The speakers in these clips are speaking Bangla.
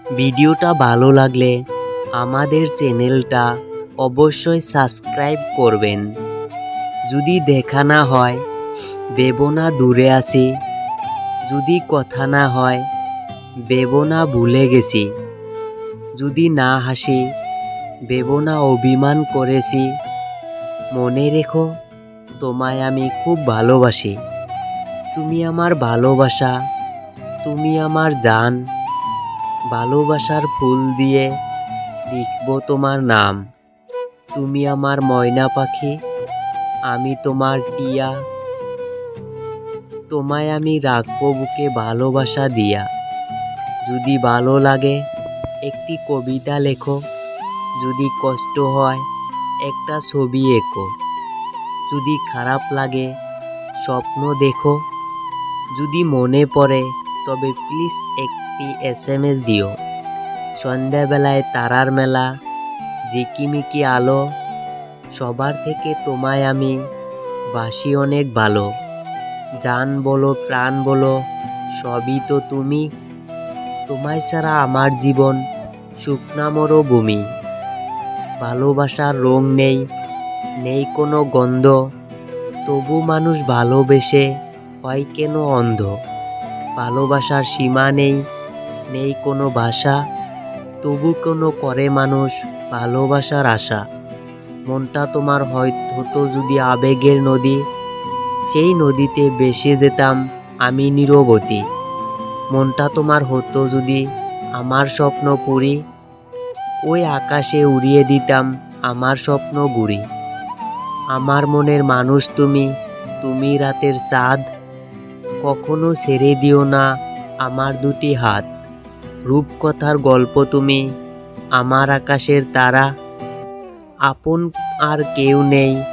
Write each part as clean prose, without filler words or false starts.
ভিডিওটা ভালো লাগলে আমাদের চ্যানেলটা অবশ্যই সাবস্ক্রাইব করবেন। যদি দেখা না হয় ভেবো না দূরে আছি, যদি কথা না হয় ভেবো না ভুলে গেছি, যদি না হাসি ভেবো না অভিমান করেছি। মনে রেখো তোমায় আমি খুব ভালোবাসি। তুমি আমার ভালোবাসা, তুমি আমার জান। ভালোবাসার ফুল দিয়ে লিখব তোমার নাম। তুমি আমার ময়না পাখি, আমি তোমার টিয়া। তোমায় আমি রাখবো বুকে ভালোবাসা দিয়া। যদি ভালো লাগে একটি কবিতা লেখো, যদি কষ্ট হয় একটা ছবি এঁকো, যদি খারাপ লাগে স্বপ্ন দেখো, যদি মনে পড়ে তবে প্লিজ একটি SMS দিও। সন্ধ্যাবেলায় তারার মেলা, ঝিকিমিকি আলো, সবার থেকে তোমায় আমি বাসি অনেক ভালো। জান বলো প্রাণ বলো সবই তো তুমি। তোমায় ছাড়া আমার জীবন শুকনা মরুভূমি। ভালোবাসার রং নেই, নেই কোনো গন্ধ, তবু মানুষ ভালোবেসে হয় কেন অন্ধ। ভালোবাসার সীমা নেই, নেই কোনো ভাষা, তবু কোনো করে মানুষ ভালোবাসার আশা। মনটা তোমার হতো যদি আবেগের নদী, সেই নদীতে ভেসে যেতাম আমি নীরবতী। মনটা তোমার হতো যদি আমার স্বপ্ন পুরী, ওই আকাশে উড়িয়ে দিতাম আমার স্বপ্ন গুড়ি। আমার মনের মানুষ তুমি, তুমি রাতের চাঁদ। কখনো ছেড়ে দিও না আমার দুটি হাত। রূপকথার গল্প তুমি, আমার আকাশের তারা। আপন আর কেউ নেই,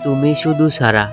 তুমি শুধু ছাড়া।